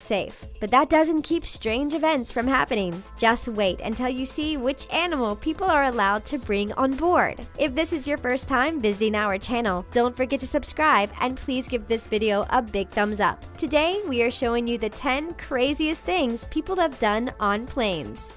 safe. But that doesn't keep strange events from happening. Just wait until you see which animal people are allowed to bring on board. If this is your first time visiting our channel, don't forget to subscribe and please give this video a big thumbs up. Today, we are showing you the 10 craziest things people have done on planes.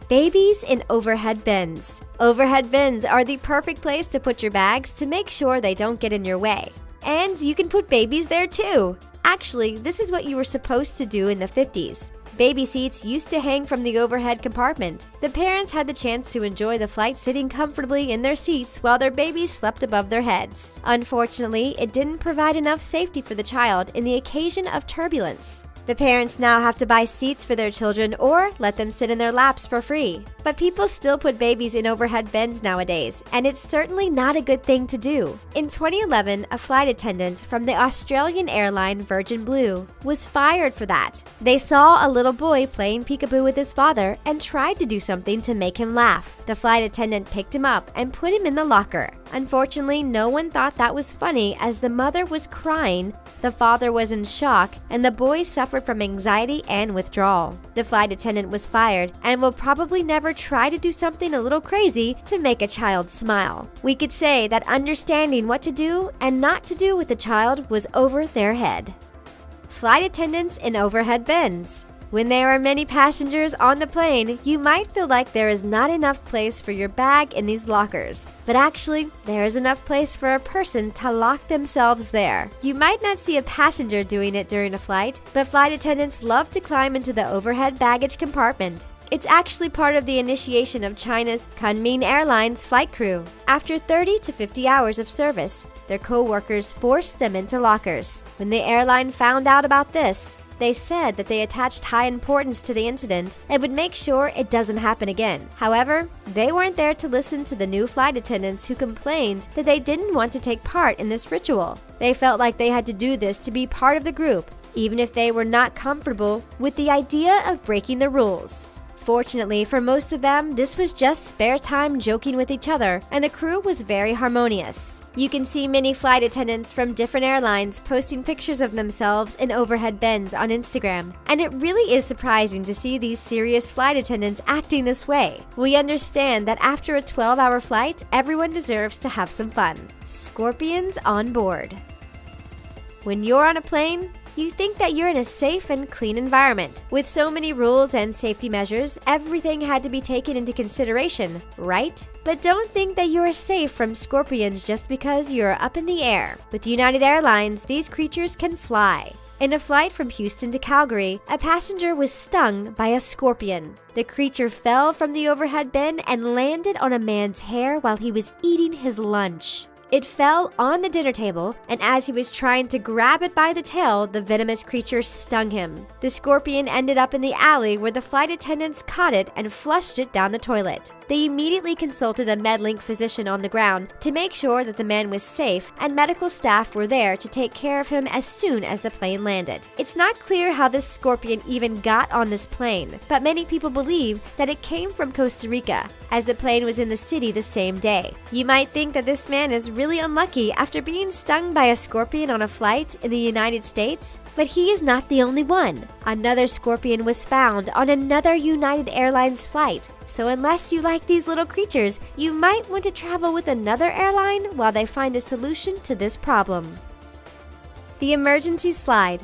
Babies in overhead bins. Overhead bins are the perfect place to put your bags to make sure they don't get in your way. And you can put babies there too. Actually, this is what you were supposed to do in the 50s. Baby seats used to hang from the overhead compartment. The parents had the chance to enjoy the flight sitting comfortably in their seats while their babies slept above their heads. Unfortunately, it didn't provide enough safety for the child in the occasion of turbulence. The parents now have to buy seats for their children or let them sit in their laps for free. But people still put babies in overhead bins nowadays, and it's certainly not a good thing to do. In 2011, a flight attendant from the Australian airline Virgin Blue was fired for that. They saw a little boy playing peekaboo with his father and tried to do something to make him laugh. The flight attendant picked him up and put him in the locker. Unfortunately, no one thought that was funny as the mother was crying, the father was in shock, and the boy suffered from anxiety and withdrawal. The flight attendant was fired and will probably never try to do something a little crazy to make a child smile. We could say that understanding what to do and not to do with the child was over their head. Flight attendants in overhead bins. When there are many passengers on the plane, you might feel like there is not enough place for your bag in these lockers. But actually, there is enough place for a person to lock themselves there. You might not see a passenger doing it during a flight, but flight attendants love to climb into the overhead baggage compartment. It's actually part of the initiation of China's Kunming Airlines flight crew. After 30 to 50 hours of service, their co-workers forced them into lockers. When the airline found out about this, they said that they attached high importance to the incident and would make sure it doesn't happen again. However, they weren't there to listen to the new flight attendants who complained that they didn't want to take part in this ritual. They felt like they had to do this to be part of the group, even if they were not comfortable with the idea of breaking the rules. Fortunately for most of them, this was just spare time joking with each other, and the crew was very harmonious. You can see many flight attendants from different airlines posting pictures of themselves in overhead bins on Instagram, and it really is surprising to see these serious flight attendants acting this way. We understand that after a 12-hour flight, everyone deserves to have some fun. Scorpions on board. When you're on a plane, you think that you're in a safe and clean environment. With so many rules and safety measures, everything had to be taken into consideration, right? But don't think that you are safe from scorpions just because you're up in the air. With United Airlines, these creatures can fly. In a flight from Houston to Calgary, a passenger was stung by a scorpion. The creature fell from the overhead bin and landed on a man's hair while he was eating his lunch. It fell on the dinner table, and as he was trying to grab it by the tail, the venomous creature stung him. The scorpion ended up in the alley where the flight attendants caught it and flushed it down the toilet. They immediately consulted a MedLink physician on the ground to make sure that the man was safe, and medical staff were there to take care of him as soon as the plane landed. It's not clear how this scorpion even got on this plane, but many people believe that it came from Costa Rica, as the plane was in the city the same day. You might think that this man is really unlucky after being stung by a scorpion on a flight in the United States, but he is not the only one. Another scorpion was found on another United Airlines flight. So unless you like these little creatures, you might want to travel with another airline while they find a solution to this problem. The emergency slide.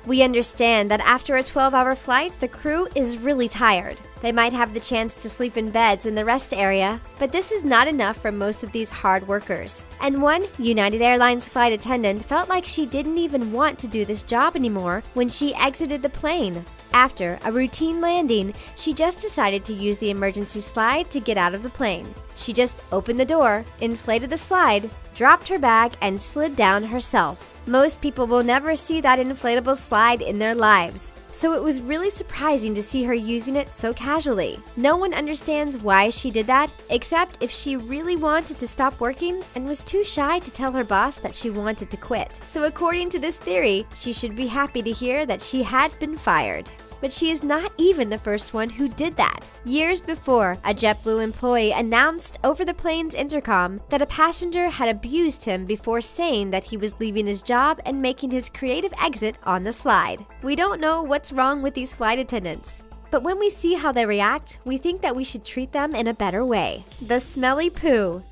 We understand that after a 12-hour flight, the crew is really tired. They might have the chance to sleep in beds in the rest area, but this is not enough for most of these hard workers. And one United Airlines flight attendant felt like she didn't even want to do this job anymore when she exited the plane. After a routine landing, she just decided to use the emergency slide to get out of the plane. She just opened the door, inflated the slide, dropped her bag, and slid down herself. Most people will never see that inflatable slide in their lives, so it was really surprising to see her using it so casually. No one understands why she did that, except if she really wanted to stop working and was too shy to tell her boss that she wanted to quit. So according to this theory, she should be happy to hear that she had been fired. But she is not even the first one who did that. Years before, a JetBlue employee announced over the plane's intercom that a passenger had abused him before saying that he was leaving his job and making his creative exit on the slide. We don't know what's wrong with these flight attendants, but when we see how they react, we think that we should treat them in a better way. The smelly poo.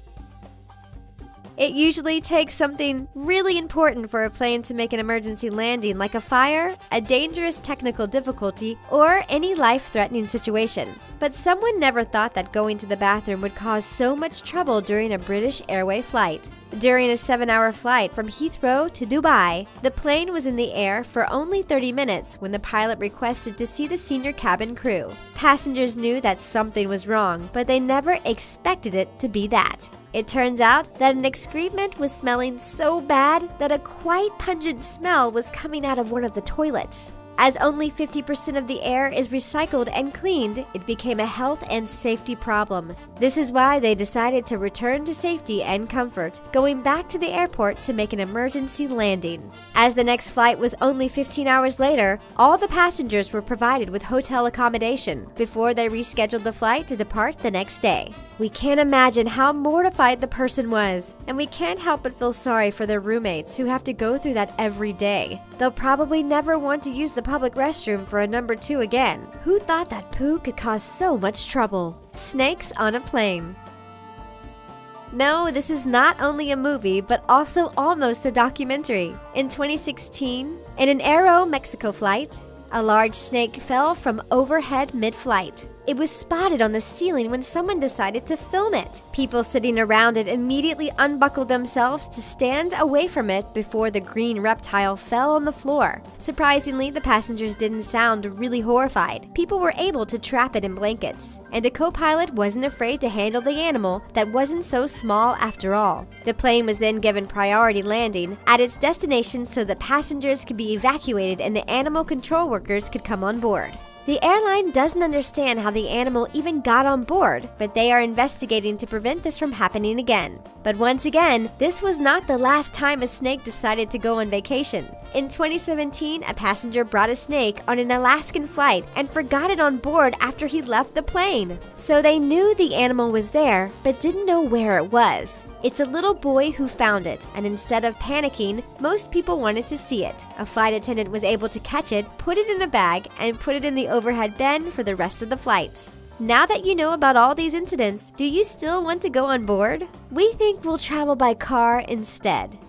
It usually takes something really important for a plane to make an emergency landing, like a fire, a dangerous technical difficulty, or any life-threatening situation. But someone never thought that going to the bathroom would cause so much trouble during a British Airways flight. During a 7-hour flight from Heathrow to Dubai, the plane was in the air for only 30 minutes when the pilot requested to see the senior cabin crew. Passengers knew that something was wrong, but they never expected it to be that. It turns out that an excrement was smelling so bad that a quite pungent smell was coming out of one of the toilets. As only 50% of the air is recycled and cleaned, it became a health and safety problem. This is why they decided to return to safety and comfort, going back to the airport to make an emergency landing. As the next flight was only 15 hours later, all the passengers were provided with hotel accommodation before they rescheduled the flight to depart the next day. We can't imagine how mortified the person was, and we can't help but feel sorry for their roommates who have to go through that every day. They'll probably never want to use the public restroom for a number 2 again. Who thought that poo could cause so much trouble? Snakes on a plane. No, this is not only a movie, but also almost a documentary. In 2016, in an Aero-Mexico flight, a large snake fell from overhead mid-flight. It was spotted on the ceiling when someone decided to film it. People sitting around it immediately unbuckled themselves to stand away from it before the green reptile fell on the floor. Surprisingly, the passengers didn't sound really horrified. People were able to trap it in blankets, and a co-pilot wasn't afraid to handle the animal that wasn't so small after all. The plane was then given priority landing at its destination so that passengers could be evacuated and the animal control workers could come on board. The airline doesn't understand how the animal even got on board, but they are investigating to prevent this from happening again. But once again, this was not the last time a snake decided to go on vacation. In 2017, a passenger brought a snake on an Alaskan flight and forgot it on board after he left the plane. So they knew the animal was there, but didn't know where it was. It's a little boy who found it, and instead of panicking, most people wanted to see it. A flight attendant was able to catch it, put it in a bag, and put it in the overhead bin for the rest of the flights. Now that you know about all these incidents, do you still want to go on board? We think we'll travel by car instead.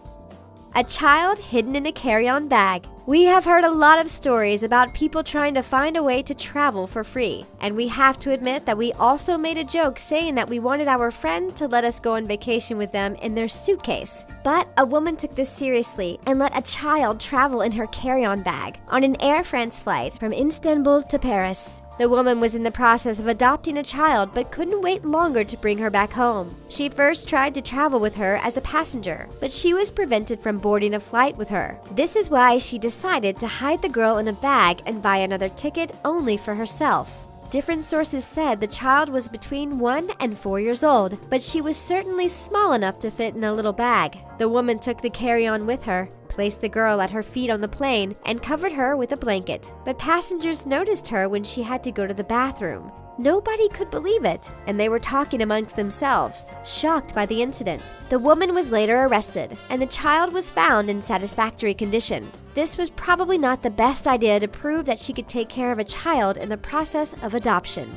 A child hidden in a carry-on bag. We have heard a lot of stories about people trying to find a way to travel for free, and we have to admit that we also made a joke saying that we wanted our friend to let us go on vacation with them in their suitcase. But a woman took this seriously and let a child travel in her carry-on bag on an Air France flight from Istanbul to Paris. The woman was in the process of adopting a child but couldn't wait longer to bring her back home. She first tried to travel with her as a passenger, but she was prevented from boarding a flight with her. This is why she decided to hide the girl in a bag and buy another ticket only for herself. Different sources said the child was between 1 and 4 years old, but she was certainly small enough to fit in a little bag. The woman took the carry-on with her, placed the girl at her feet on the plane, and covered her with a blanket. But passengers noticed her when she had to go to the bathroom. Nobody could believe it, and they were talking amongst themselves, shocked by the incident. The woman was later arrested, and the child was found in satisfactory condition. This was probably not the best idea to prove that she could take care of a child in the process of adoption.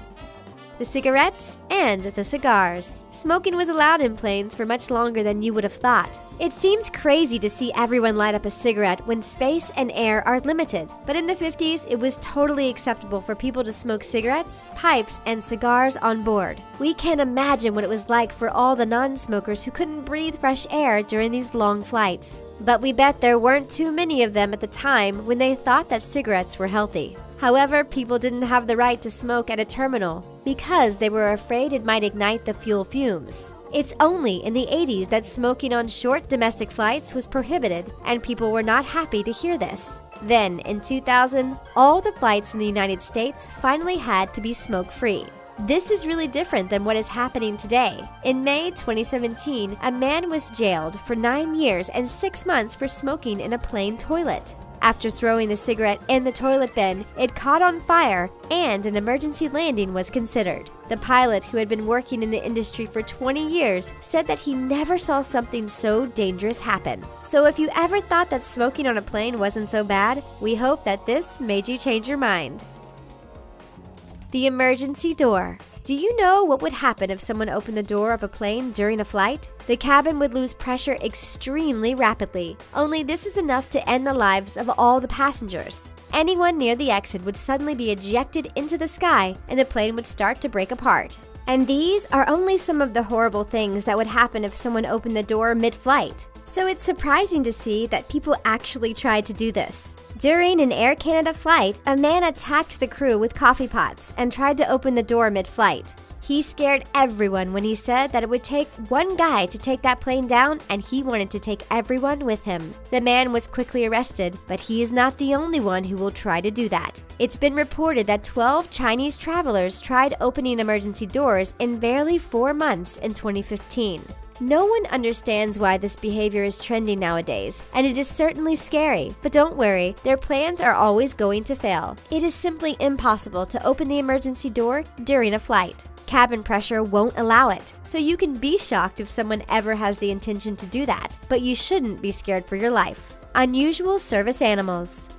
The cigarettes and the cigars. Smoking was allowed in planes for much longer than you would have thought. It seems crazy to see everyone light up a cigarette when space and air are limited, but in the 50s, it was totally acceptable for people to smoke cigarettes, pipes, and cigars on board. We can't imagine what it was like for all the non-smokers who couldn't breathe fresh air during these long flights. But we bet there weren't too many of them at the time when they thought that cigarettes were healthy. However, people didn't have the right to smoke at a terminal because they were afraid it might ignite the fuel fumes. It's only in the 80s that smoking on short domestic flights was prohibited, and people were not happy to hear this. Then, in 2000, all the flights in the United States finally had to be smoke-free. This is really different than what is happening today. In May 2017, a man was jailed for 9 years and 6 months for smoking in a plane toilet. After throwing the cigarette in the toilet bin, it caught on fire and an emergency landing was considered. The pilot, who had been working in the industry for 20 years, said that he never saw something so dangerous happen. So if you ever thought that smoking on a plane wasn't so bad, we hope that this made you change your mind. The emergency door. Do you know what would happen if someone opened the door of a plane during a flight? The cabin would lose pressure extremely rapidly. Only this is enough to end the lives of all the passengers. Anyone near the exit would suddenly be ejected into the sky and the plane would start to break apart. And these are only some of the horrible things that would happen if someone opened the door mid-flight. So it's surprising to see that people actually tried to do this. During an Air Canada flight, a man attacked the crew with coffee pots and tried to open the door mid-flight. He scared everyone when he said that it would take one guy to take that plane down and he wanted to take everyone with him. The man was quickly arrested, but he is not the only one who will try to do that. It's been reported that 12 Chinese travelers tried opening emergency doors in barely 4 months in 2015. No one understands why this behavior is trending nowadays, and it is certainly scary, but don't worry, their plans are always going to fail. It is simply impossible to open the emergency door during a flight. Cabin pressure won't allow it, so you can be shocked if someone ever has the intention to do that, but you shouldn't be scared for your life. Unusual service animals.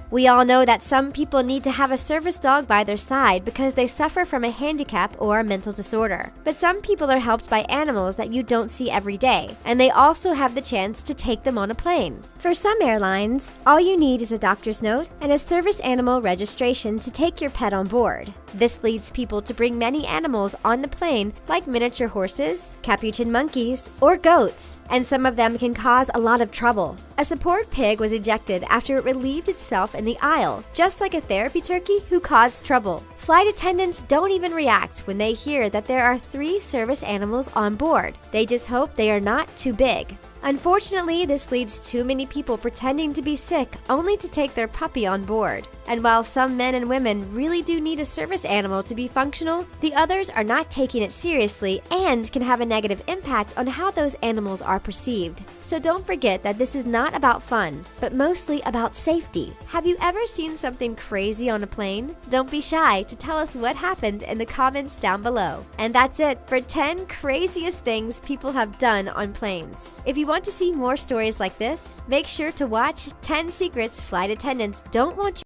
We all know that some people need to have a service dog by their side because they suffer from a handicap or a mental disorder. But some people are helped by animals that you don't see every day, and they also have the chance to take them on a plane. For some airlines, all you need is a doctor's note and a service animal registration to take your pet on board. This leads people to bring many animals on the plane, like miniature horses, capuchin monkeys, or goats, and some of them can cause a lot of trouble. A support pig was ejected after it relieved itself in the aisle, just like a therapy turkey who caused trouble. Flight attendants don't even react when they hear that there are 3 service animals on board. They just hope they are not too big. Unfortunately, this leads too many people pretending to be sick only to take their puppy on board. And while some men and women really do need a service animal to be functional, the others are not taking it seriously and can have a negative impact on how those animals are perceived. So don't forget that this is not about fun, but mostly about safety. Have you ever seen something crazy on a plane? Don't be shy to tell us what happened in the comments down below. And that's it for 10 craziest things people have done on planes. If you want to see more stories like this, make sure to watch 10 Secrets Flight Attendants Don't Want You